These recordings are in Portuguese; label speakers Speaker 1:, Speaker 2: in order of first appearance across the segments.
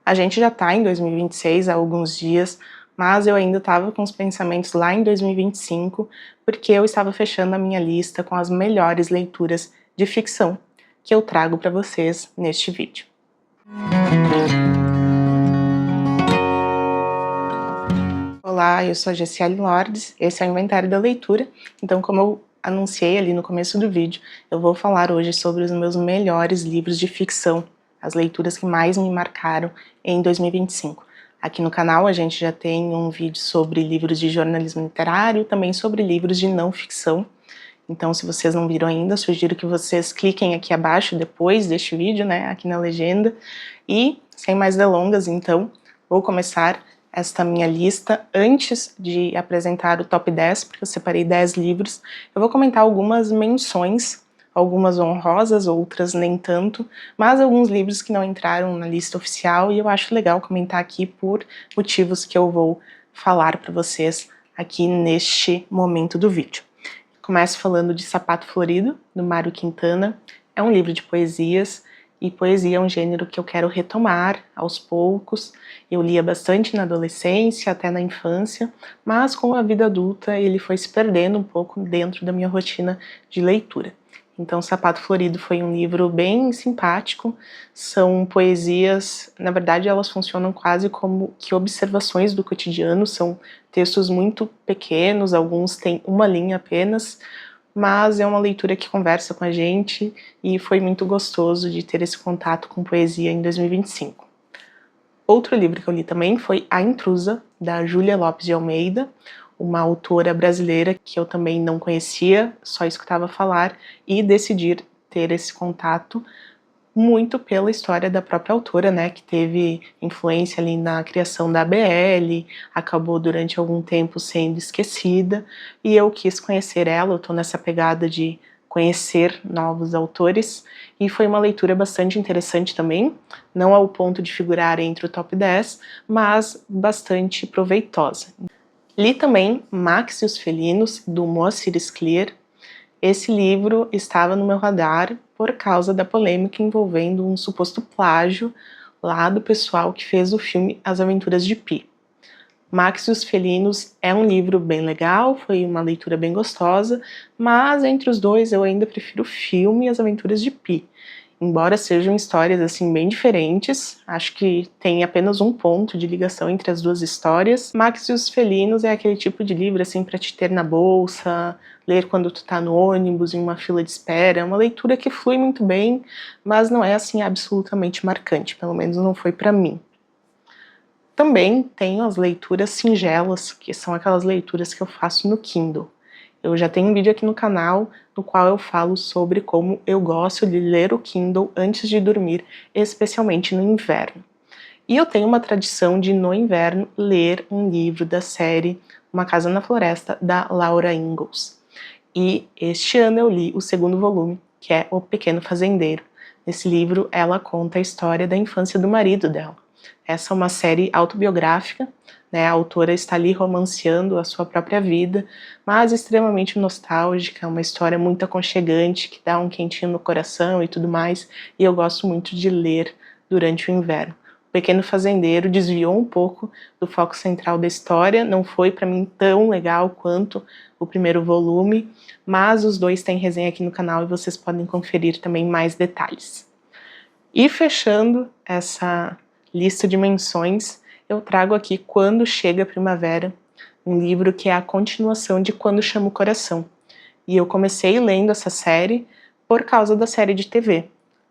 Speaker 1: A gente já está em 2026 há alguns dias, mas eu ainda estava com os pensamentos lá em 2025, porque eu estava fechando a minha lista com as melhores leituras de ficção que eu trago para vocês neste vídeo. Olá, eu sou a Gessiele Lordes, esse é o Inventário da Leitura. Então, como eu anunciei ali no começo do vídeo, eu vou falar hoje sobre os meus melhores livros de ficção, as leituras que mais me marcaram em 2025. Aqui no canal a gente já tem um vídeo sobre livros de jornalismo literário, também sobre livros de não ficção. Então, se vocês não viram ainda, sugiro que vocês cliquem aqui abaixo depois deste vídeo, né, aqui na legenda. E, sem mais delongas, então, vou começar esta minha lista. Antes de apresentar o top 10, porque eu separei 10 livros, eu vou comentar algumas menções, algumas honrosas, outras nem tanto, mas alguns livros que não entraram na lista oficial e eu acho legal comentar aqui por motivos que eu vou falar para vocês aqui neste momento do vídeo. Começo falando de Sapato Florido, do Mário Quintana. É um livro de poesias, e poesia é um gênero que eu quero retomar aos poucos. Eu lia bastante na adolescência, até na infância, mas com a vida adulta ele foi se perdendo um pouco dentro da minha rotina de leitura. Então, Sapato Florido foi um livro bem simpático, são poesias, na verdade elas funcionam quase como que observações do cotidiano, são textos muito pequenos, alguns têm uma linha apenas, mas é uma leitura que conversa com a gente e foi muito gostoso de ter esse contato com poesia em 2025. Outro livro que eu li também foi A Intrusa, da Júlia Lopes de Almeida, uma autora brasileira que eu também não conhecia, só escutava falar, e decidi ter esse contato muito pela história da própria autora, né, que teve influência ali na criação da ABL, acabou durante algum tempo sendo esquecida, e eu quis conhecer ela, eu tô nessa pegada de conhecer novos autores, e foi uma leitura bastante interessante também, não ao ponto de figurar entre o top 10, mas bastante proveitosa. Li também Max e os Felinos, do Moacir Scliar. Esse livro estava no meu radar por causa da polêmica envolvendo um suposto plágio lá do pessoal que fez o filme As Aventuras de Pi. Max e os Felinos é um livro bem legal, foi uma leitura bem gostosa, mas entre os dois eu ainda prefiro o filme As Aventuras de Pi. Embora sejam histórias assim bem diferentes, acho que tem apenas um ponto de ligação entre as duas histórias. Max e os Felinos é aquele tipo de livro assim para te ter na bolsa, ler quando tu tá no ônibus, em uma fila de espera. É uma leitura que flui muito bem, mas não é assim absolutamente marcante, pelo menos não foi para mim. Também tenho as leituras singelas, que são aquelas leituras que eu faço no Kindle. Eu já tenho um vídeo aqui no canal no qual eu falo sobre como eu gosto de ler o Kindle antes de dormir, especialmente no inverno. E eu tenho uma tradição de, no inverno, ler um livro da série Uma Casa na Floresta, da Laura Ingalls. E este ano eu li o segundo volume, que é O Pequeno Fazendeiro. Nesse livro ela conta a história da infância do marido dela. Essa é uma série autobiográfica, né? A autora está ali romanceando a sua própria vida, mas extremamente nostálgica, uma história muito aconchegante, que dá um quentinho no coração e tudo mais, e eu gosto muito de ler durante o inverno. O Pequeno Fazendeiro desviou um pouco do foco central da história, não foi para mim tão legal quanto o primeiro volume, mas os dois têm resenha aqui no canal e vocês podem conferir também mais detalhes. E fechando essa lista de menções, eu trago aqui Quando Chega a Primavera, um livro que é a continuação de Quando Chama o Coração. E eu comecei lendo essa série por causa da série de TV.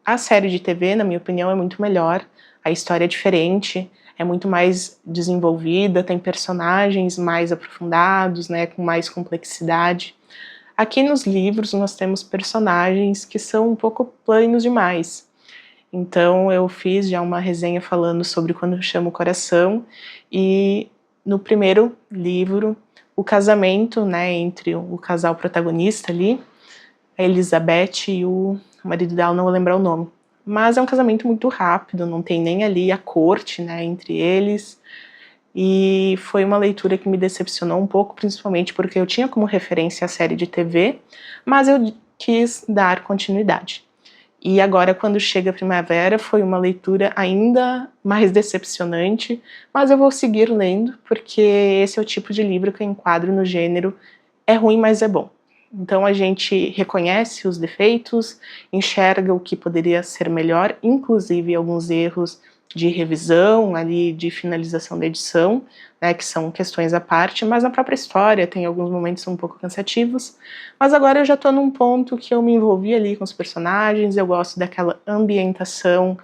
Speaker 1: A série de TV, na minha opinião, é muito melhor, a história é diferente, é muito mais desenvolvida, tem personagens mais aprofundados, né, com mais complexidade. Aqui nos livros nós temos personagens que são um pouco planos demais. Então eu fiz já uma resenha falando sobre Quando Chama o Coração, e no primeiro livro, o casamento, né, entre o casal protagonista ali, a Elizabeth e o marido dela, não vou lembrar o nome, mas é um casamento muito rápido, não tem nem ali a corte, né, entre eles, e foi uma leitura que me decepcionou um pouco, principalmente porque eu tinha como referência a série de TV, mas eu quis dar continuidade. E agora, quando chega a primavera, foi uma leitura ainda mais decepcionante, mas eu vou seguir lendo, porque esse é o tipo de livro que eu enquadro no gênero é ruim, mas é bom. Então a gente reconhece os defeitos, enxerga o que poderia ser melhor, inclusive alguns erros de revisão, ali de finalização da edição, né, que são questões à parte, mas na própria história tem alguns momentos um pouco cansativos. Mas agora eu já estou num ponto que eu me envolvi ali com os personagens, eu gosto daquela ambientação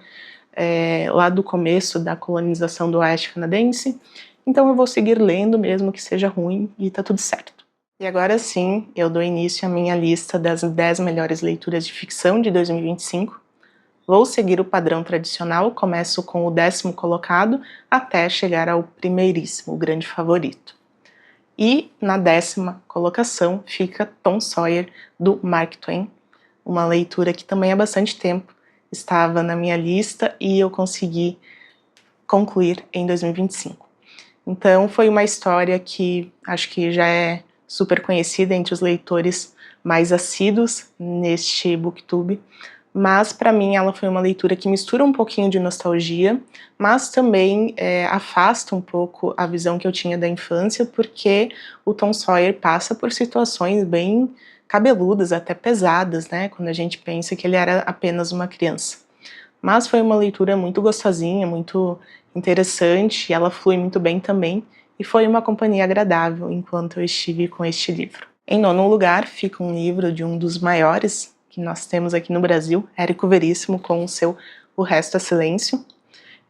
Speaker 1: lá do começo da colonização do oeste canadense, então eu vou seguir lendo mesmo que seja ruim e tá tudo certo. E agora sim, eu dou início à minha lista das 10 melhores leituras de ficção de 2025. Vou seguir o padrão tradicional, começo com o 10º colocado até chegar ao primeiríssimo, o grande favorito. E na 10ª colocação fica Tom Sawyer, do Mark Twain, uma leitura que também há bastante tempo estava na minha lista e eu consegui concluir em 2025. Então foi uma história que acho que já é super conhecida entre os leitores mais assíduos neste booktube, mas para mim ela foi uma leitura que mistura um pouquinho de nostalgia, mas também afasta um pouco a visão que eu tinha da infância, porque o Tom Sawyer passa por situações bem cabeludas, até pesadas, né, quando a gente pensa que ele era apenas uma criança. Mas foi uma leitura muito gostosinha, muito interessante, ela flui muito bem também, e foi uma companhia agradável enquanto eu estive com este livro. Em 9º lugar fica um livro de um dos maiores que nós temos aqui no Brasil, Érico Veríssimo, com o seu O Resto é Silêncio.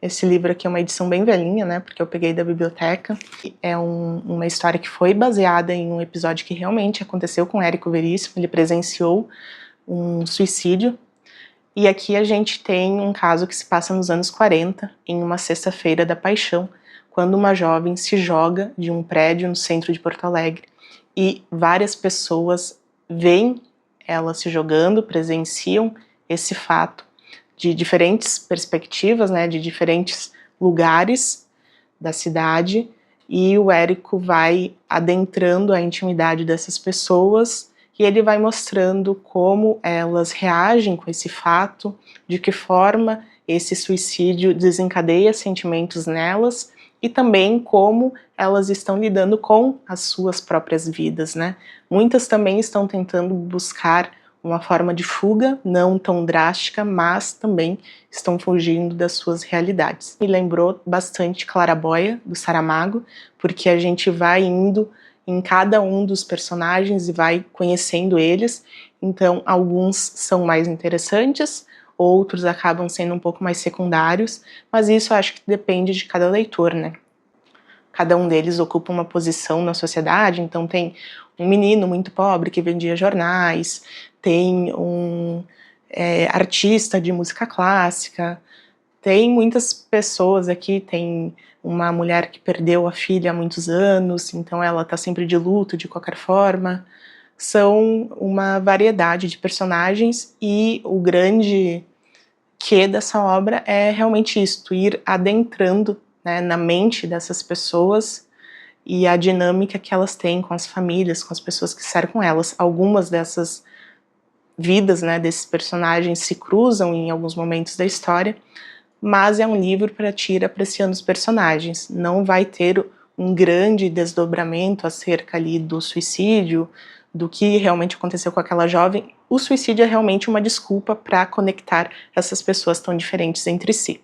Speaker 1: Esse livro aqui é uma edição bem velhinha, né, porque eu peguei da biblioteca. É uma história que foi baseada em um episódio que realmente aconteceu com Érico Veríssimo, ele presenciou um suicídio. E aqui a gente tem um caso que se passa nos anos 40, em uma sexta-feira da paixão, quando uma jovem se joga de um prédio no centro de Porto Alegre e várias pessoas veem ela se jogando, presenciam esse fato de diferentes perspectivas, né, de diferentes lugares da cidade, e o Érico vai adentrando a intimidade dessas pessoas e ele vai mostrando como elas reagem com esse fato, de que forma esse suicídio desencadeia sentimentos nelas e também como elas estão lidando com as suas próprias vidas, né? Muitas também estão tentando buscar uma forma de fuga, não tão drástica, mas também estão fugindo das suas realidades. Me lembrou bastante Claraboia, do Saramago, porque a gente vai indo em cada um dos personagens e vai conhecendo eles, então alguns são mais interessantes, outros acabam sendo um pouco mais secundários, mas isso eu acho que depende de cada leitor, né? Cada um deles ocupa uma posição na sociedade, então tem um menino muito pobre que vendia jornais, tem um artista de música clássica, tem muitas pessoas aqui, tem uma mulher que perdeu a filha há muitos anos, então ela está sempre de luto de qualquer forma. São uma variedade de personagens e o grande quê dessa obra é realmente isto, ir adentrando, né, na mente dessas pessoas e a dinâmica que elas têm com as famílias, com as pessoas que cercam elas. Algumas dessas vidas, né, desses personagens se cruzam em alguns momentos da história, mas é um livro para te ir apreciando os personagens. Não vai ter um grande desdobramento acerca ali do suicídio, do que realmente aconteceu com aquela jovem. O suicídio é realmente uma desculpa para conectar essas pessoas tão diferentes entre si.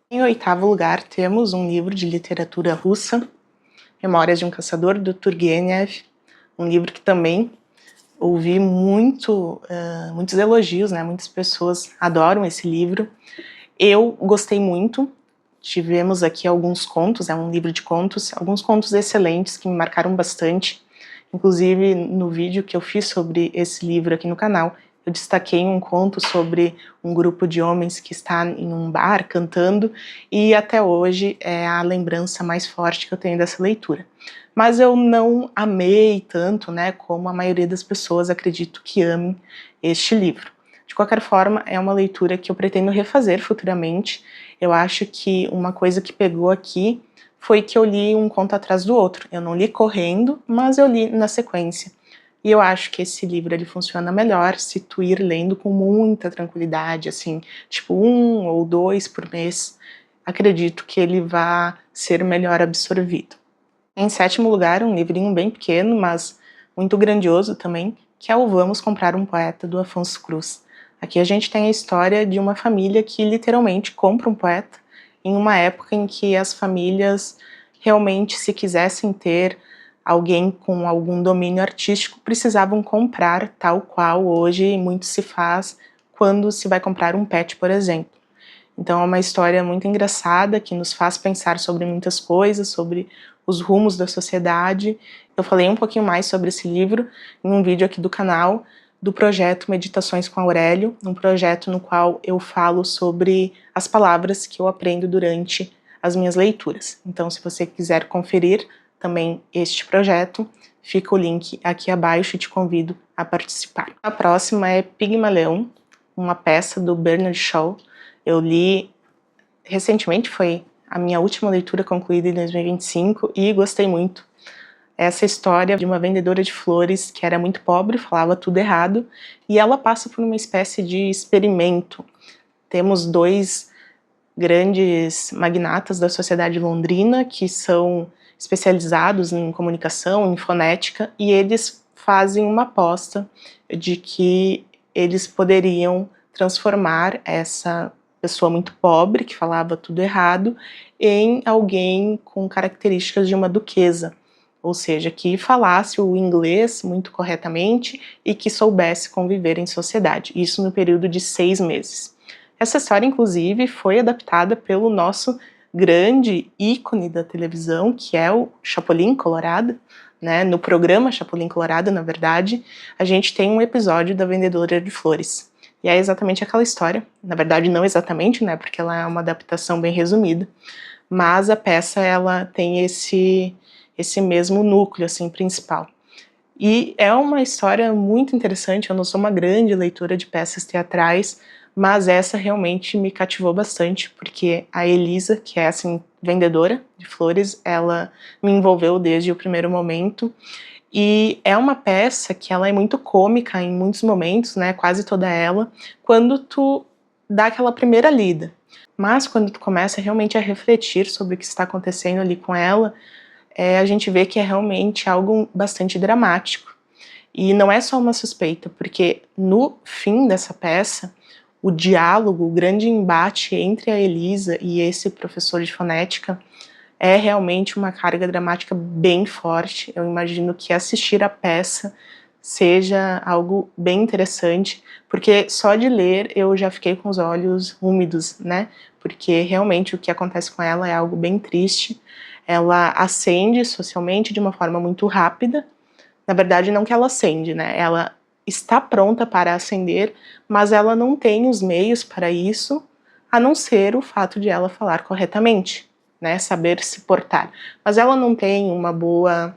Speaker 1: Em 8º lugar temos um livro de literatura russa, Memórias de um Caçador, do Turgenev, um livro que também ouvi muitos elogios, né? Muitas pessoas adoram esse livro. Eu gostei muito, tivemos aqui alguns contos, é um livro de contos, alguns contos excelentes que me marcaram bastante. Inclusive, no vídeo que eu fiz sobre esse livro aqui no canal, eu destaquei um conto sobre um grupo de homens que está em um bar cantando, e até hoje é a lembrança mais forte que eu tenho dessa leitura. Mas eu não amei tanto, né, como a maioria das pessoas acredito que amem este livro. De qualquer forma, é uma leitura que eu pretendo refazer futuramente. Eu acho que uma coisa que pegou aqui foi que eu li um conto atrás do outro. Eu não li correndo, mas eu li na sequência. E eu acho que esse livro ele funciona melhor se tu ir lendo com muita tranquilidade, assim, tipo 1 ou 2 por mês. Acredito que ele vá ser melhor absorvido. Em sétimo lugar, um livrinho bem pequeno, mas muito grandioso também, que é o Vamos Comprar um Poeta, do Afonso Cruz. Aqui a gente tem a história de uma família que literalmente compra um poeta em uma época em que as famílias realmente, se quisessem ter alguém com algum domínio artístico, precisavam comprar, tal qual hoje muito se faz quando se vai comprar um pet, por exemplo. Então é uma história muito engraçada, que nos faz pensar sobre muitas coisas, sobre os rumos da sociedade. Eu falei um pouquinho mais sobre esse livro em um vídeo aqui do canal, do projeto Meditações com Aurélio, um projeto no qual eu falo sobre as palavras que eu aprendo durante as minhas leituras. Então, se você quiser conferir também este projeto, fica o link aqui abaixo e te convido a participar. A próxima é Pigmalion, uma peça do Bernard Shaw. Eu li recentemente, foi a minha última leitura concluída em 2025 e gostei muito. Essa história de uma vendedora de flores que era muito pobre, falava tudo errado, e ela passa por uma espécie de experimento. Temos 2 grandes magnatas da sociedade londrina que são especializados em comunicação, em fonética, e eles fazem uma aposta de que eles poderiam transformar essa pessoa muito pobre, que falava tudo errado, em alguém com características de uma duquesa, ou seja, que falasse o inglês muito corretamente e que soubesse conviver em sociedade, isso no período de 6 meses. Essa história, inclusive, foi adaptada pelo nosso grande ícone da televisão, que é o Chapolin Colorado, né? No programa Chapolin Colorado, na verdade, a gente tem um episódio da Vendedora de Flores. E é exatamente aquela história, na verdade não exatamente, né, porque ela é uma adaptação bem resumida, mas a peça ela tem esse mesmo núcleo assim principal. E é uma história muito interessante. Eu não sou uma grande leitora de peças teatrais, mas essa realmente me cativou bastante, porque a Elisa, que é assim, vendedora de flores, ela me envolveu desde o primeiro momento. E é uma peça que ela é muito cômica em muitos momentos, né, quase toda ela, quando tu dá aquela primeira lida. Mas quando tu começa realmente a refletir sobre o que está acontecendo ali com ela, a gente vê que é realmente algo bastante dramático. E não é só uma suspeita, porque no fim dessa peça, o diálogo, o grande embate entre a Elisa e esse professor de fonética é realmente uma carga dramática bem forte. Eu imagino que assistir a peça seja algo bem interessante, porque só de ler eu já fiquei com os olhos úmidos, né? Porque realmente o que acontece com ela é algo bem triste. Ela ascende socialmente de uma forma muito rápida. Na verdade, não que ela ascende, né? Ela está pronta para ascender, mas ela não tem os meios para isso, a não ser o fato de ela falar corretamente, né? Saber se portar. Mas ela não tem uma boa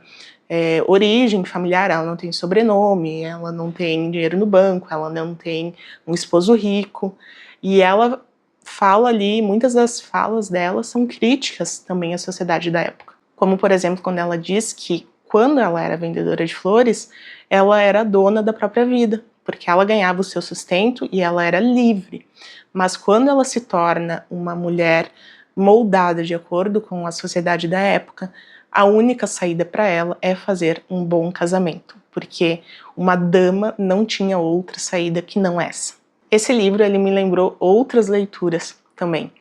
Speaker 1: origem familiar, ela não tem sobrenome, ela não tem dinheiro no banco, ela não tem um esposo rico, e ela fala ali, muitas das falas dela são críticas também à sociedade da época. Como, por exemplo, quando ela diz que quando ela era vendedora de flores, ela era dona da própria vida, porque ela ganhava o seu sustento e ela era livre. Mas quando ela se torna uma mulher moldada de acordo com a sociedade da época, a única saída para ela é fazer um bom casamento, porque uma dama não tinha outra saída que não essa. Esse livro ele me lembrou outras leituras também.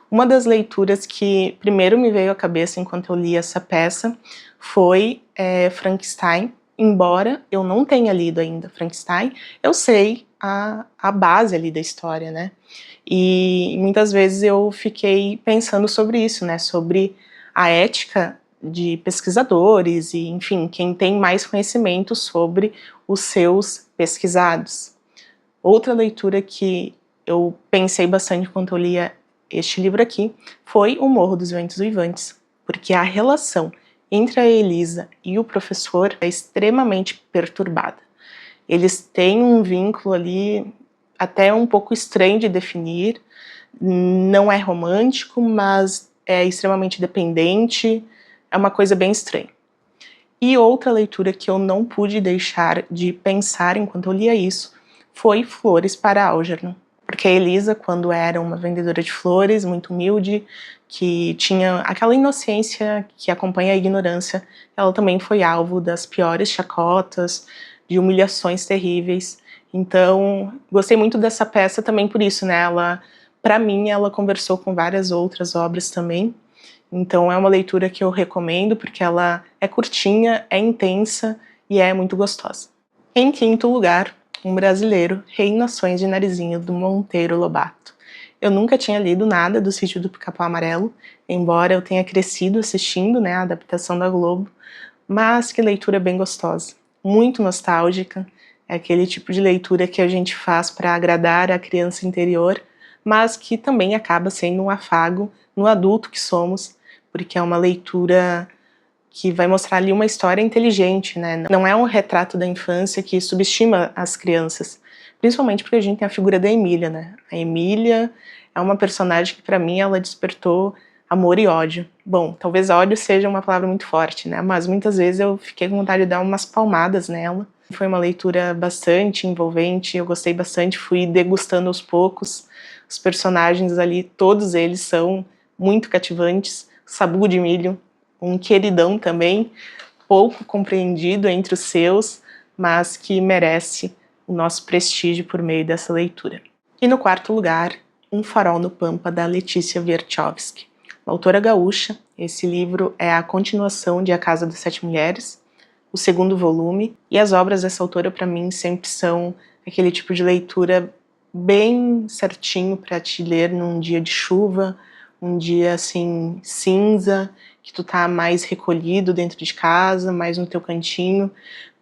Speaker 1: Uma das leituras que primeiro me veio à cabeça enquanto eu li essa peça foi Frankenstein. Embora eu não tenha lido ainda Frankenstein, eu sei a base ali da história, né? E muitas vezes eu fiquei pensando sobre isso, né? Sobre a ética de pesquisadores e, enfim, quem tem mais conhecimento sobre os seus pesquisados. Outra leitura que eu pensei bastante quando eu lia este livro aqui foi O Morro dos Ventos Uivantes, porque a relação entre a Elisa e o professor é extremamente perturbada. Eles têm um vínculo ali até um pouco estranho de definir, não é romântico, mas é extremamente dependente, é uma coisa bem estranha. E outra leitura que eu não pude deixar de pensar enquanto eu lia isso foi Flores para Algernon. Porque a Elisa, quando era uma vendedora de flores, muito humilde, que tinha aquela inocência que acompanha a ignorância, ela também foi alvo das piores chacotas, de humilhações terríveis. Então, gostei muito dessa peça também por isso, né? Para mim, ela conversou com várias outras obras também. Então é uma leitura que eu recomendo porque ela é curtinha, é intensa e é muito gostosa. Em quinto lugar, um brasileiro, Reinações de Narizinho, do Monteiro Lobato. Eu nunca tinha lido nada do Sítio do Pica-Pau Amarelo, embora eu tenha crescido assistindo, né, a adaptação da Globo, mas que leitura bem gostosa, muito nostálgica, é aquele tipo de leitura que a gente faz para agradar a criança interior, mas que também acaba sendo um afago no adulto que somos, porque é uma leitura que vai mostrar ali uma história inteligente, né? Não é um retrato da infância que subestima as crianças, principalmente porque a gente tem a figura da Emília, né? A Emília é uma personagem que para mim ela despertou amor e ódio. Bom, talvez ódio seja uma palavra muito forte, né? Mas muitas vezes eu fiquei com vontade de dar umas palmadas nela. Foi uma leitura bastante envolvente, eu gostei bastante, fui degustando aos poucos. Os personagens ali, todos eles são muito cativantes. Sabugo de Milho, um queridão também, pouco compreendido entre os seus, mas que merece o nosso prestígio por meio dessa leitura. E no quarto lugar, Um Farol no Pampa, da Letícia Wierchowski. Uma autora gaúcha, esse livro é a continuação de A Casa das Sete Mulheres, o segundo volume, e as obras dessa autora para mim sempre são aquele tipo de leitura bem certinho para te ler num dia de chuva, um dia assim cinza, que tu tá mais recolhido dentro de casa, mais no teu cantinho,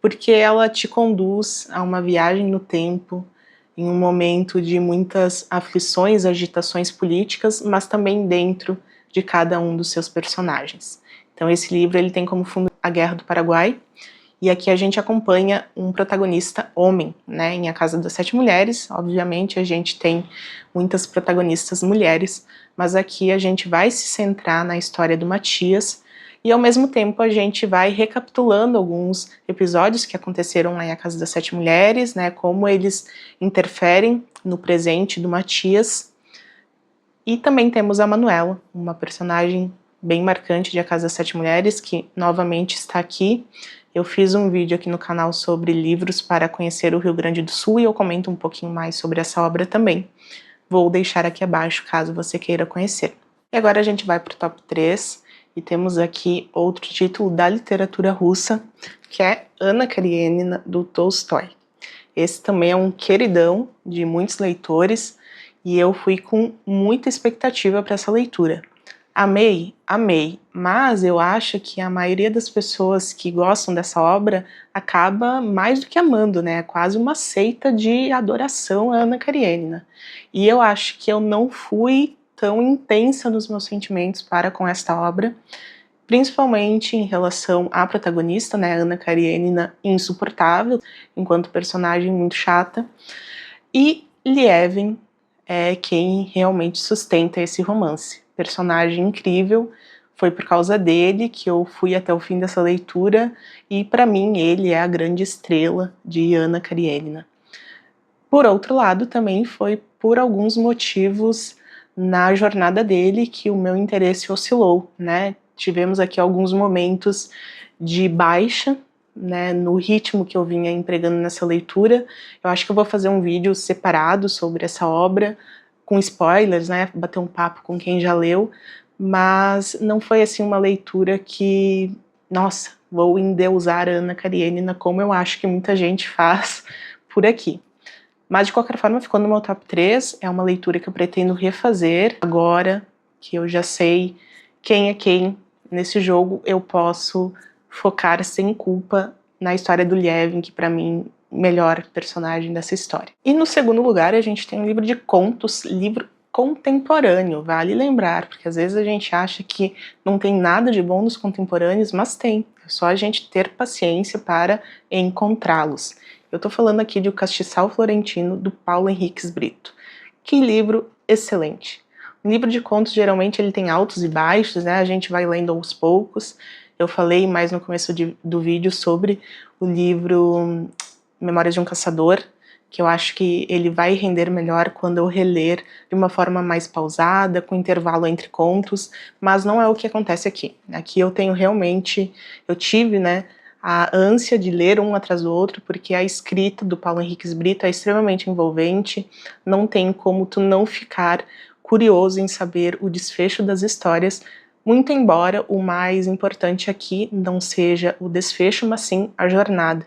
Speaker 1: porque ela te conduz a uma viagem no tempo, em um momento de muitas aflições, agitações políticas, mas também dentro de cada um dos seus personagens. Então esse livro ele tem como fundo a Guerra do Paraguai, e aqui a gente acompanha um protagonista homem, né? Em A Casa das Sete Mulheres, obviamente a gente tem muitas protagonistas mulheres, mas aqui a gente vai se centrar na história do Matias, e ao mesmo tempo a gente vai recapitulando alguns episódios que aconteceram lá em A Casa das Sete Mulheres, né? Como eles interferem no presente do Matias. E também temos a Manuela, uma personagem bem marcante de A Casa das Sete Mulheres, que novamente está aqui. Eu fiz um vídeo aqui no canal sobre livros para conhecer o Rio Grande do Sul e eu comento um pouquinho mais sobre essa obra também. Vou deixar aqui abaixo caso você queira conhecer. E agora a gente vai para o top 3 e temos aqui outro título da literatura russa, que é Ana Karenina, do Tolstói. Esse também é um queridão de muitos leitores e eu fui com muita expectativa para essa leitura. Amei, amei, mas eu acho que a maioria das pessoas que gostam dessa obra acaba mais do que amando, né? É quase uma seita de adoração a Ana Karenina. E eu acho que eu não fui tão intensa nos meus sentimentos para com esta obra, principalmente em relação à protagonista, né? Ana Karenina, insuportável, enquanto personagem muito chata, e Lievin é quem realmente sustenta esse romance. Personagem incrível, foi por causa dele que eu fui até o fim dessa leitura e para mim ele é a grande estrela de Ana Karenina. Por outro lado, também foi por alguns motivos na jornada dele que o meu interesse oscilou, né? Tivemos aqui alguns momentos de baixa, né, no ritmo que eu vinha empregando nessa leitura. Eu acho que eu vou fazer um vídeo separado sobre essa obra, com spoilers, né, bater um papo com quem já leu, mas não foi assim uma leitura que, nossa, vou endeusar a Ana Karenina como eu acho que muita gente faz por aqui. Mas de qualquer forma ficou no meu top 3, é uma leitura que eu pretendo refazer agora que eu já sei quem é quem nesse jogo, eu posso focar sem culpa na história do Lievin, que para mim melhor personagem dessa história. E no segundo lugar a gente tem um livro de contos, livro contemporâneo, vale lembrar, porque às vezes a gente acha que não tem nada de bom nos contemporâneos, mas tem, é só a gente ter paciência para encontrá-los. Eu tô falando aqui de O Castiçal Florentino, do Paulo Henriques Brito. Que livro excelente! Um livro de contos, geralmente, ele tem altos e baixos, né? A gente vai lendo aos poucos. Eu falei mais no começo do vídeo sobre o livro Memórias de um Caçador, que eu acho que ele vai render melhor quando eu reler de uma forma mais pausada, com intervalo entre contos, mas não é o que acontece aqui. Aqui eu tive, né, a ânsia de ler um atrás do outro, porque a escrita do Paulo Henriques Brito é extremamente envolvente, não tem como tu não ficar curioso em saber o desfecho das histórias, muito embora o mais importante aqui não seja o desfecho, mas sim a jornada.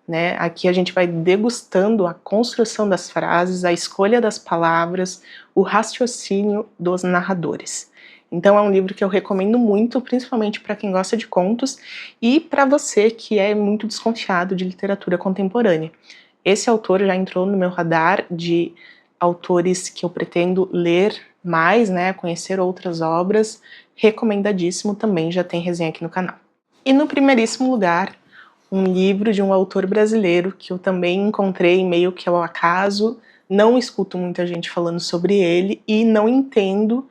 Speaker 1: Né? Aqui a gente vai degustando a construção das frases, a escolha das palavras, o raciocínio dos narradores. Então é um livro que eu recomendo muito, principalmente para quem gosta de contos e para você que é muito desconfiado de literatura contemporânea. Esse autor já entrou no meu radar de autores que eu pretendo ler mais, né, conhecer outras obras, recomendadíssimo, também já tem resenha aqui no canal. E no primeiríssimo lugar, um livro de um autor brasileiro que eu também encontrei meio que ao acaso, não escuto muita gente falando sobre ele e não entendo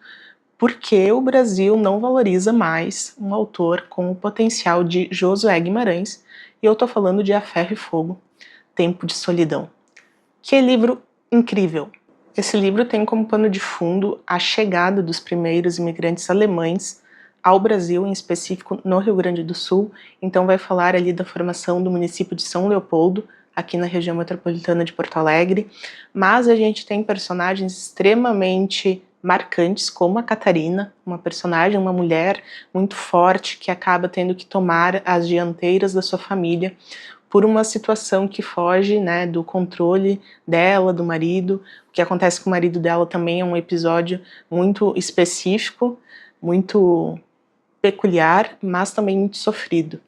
Speaker 1: por que o Brasil não valoriza mais um autor com o potencial de Josué Guimarães, e eu tô falando de A Ferro e Fogo, Tempo de Solidão. Que livro incrível! Esse livro tem como pano de fundo a chegada dos primeiros imigrantes alemães ao Brasil, em específico no Rio Grande do Sul, então vai falar ali da formação do município de São Leopoldo, aqui na região metropolitana de Porto Alegre, mas a gente tem personagens extremamente marcantes, como a Catarina, uma personagem, uma mulher muito forte, que acaba tendo que tomar as dianteiras da sua família, por uma situação que foge, né, do controle dela, do marido. O que acontece com o marido dela também é um episódio muito específico, muito peculiar, mas também muito sofrido.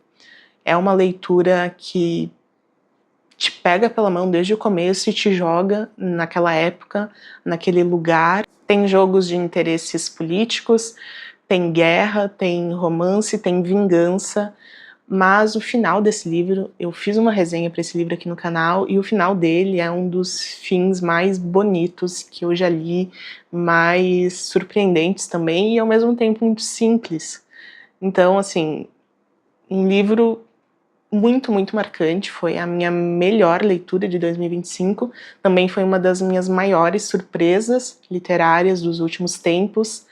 Speaker 1: É uma leitura que te pega pela mão desde o começo e te joga naquela época, naquele lugar. Tem jogos de interesses políticos, tem guerra, tem romance, tem vingança, mas o final desse livro, eu fiz uma resenha para esse livro aqui no canal, e o final dele é um dos fins mais bonitos que eu já li, mais surpreendentes também, e ao mesmo tempo muito simples. Então, assim, um livro muito, muito marcante, foi a minha melhor leitura de 2025, também foi uma das minhas maiores surpresas literárias dos últimos tempos.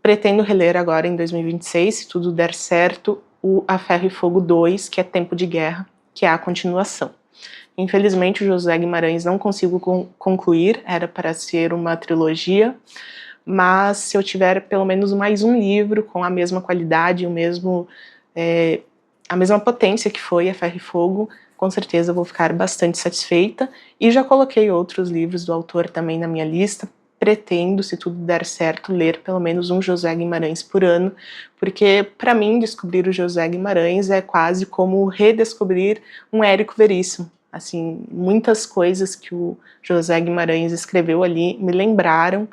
Speaker 1: Pretendo reler agora em 2026, se tudo der certo, o A Ferro e Fogo 2, que é Tempo de Guerra, que é a continuação. Infelizmente o Josué Guimarães não consigo concluir, era para ser uma trilogia, mas se eu tiver pelo menos mais um livro com a mesma qualidade, a mesma potência que foi A Ferro e Fogo, com certeza eu vou ficar bastante satisfeita, e já coloquei outros livros do autor também na minha lista. Pretendo, se tudo der certo, ler pelo menos um Josué Guimarães por ano, porque para mim descobrir o Josué Guimarães é quase como redescobrir um Érico Veríssimo. Assim, muitas coisas que o Josué Guimarães escreveu ali me lembraram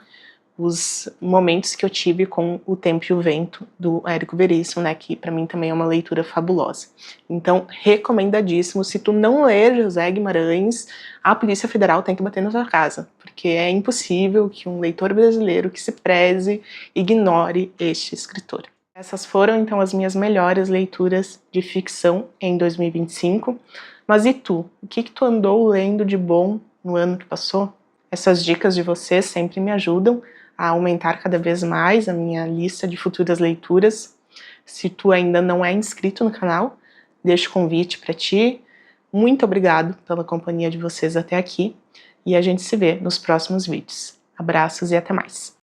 Speaker 1: os momentos que eu tive com O Tempo e o Vento, do Érico Veríssimo, né, que para mim também é uma leitura fabulosa. Então, recomendadíssimo. Se tu não ler Josué Guimarães, a Polícia Federal tem que bater na tua casa, porque é impossível que um leitor brasileiro que se preze ignore este escritor. Essas foram, então, as minhas melhores leituras de ficção em 2025. Mas e tu? O que tu andou lendo de bom no ano que passou? Essas dicas de vocês sempre me ajudam a aumentar cada vez mais a minha lista de futuras leituras. Se tu ainda não é inscrito no canal, deixo o convite para ti. Muito obrigado pela companhia de vocês até aqui, e a gente se vê nos próximos vídeos. Abraços e até mais!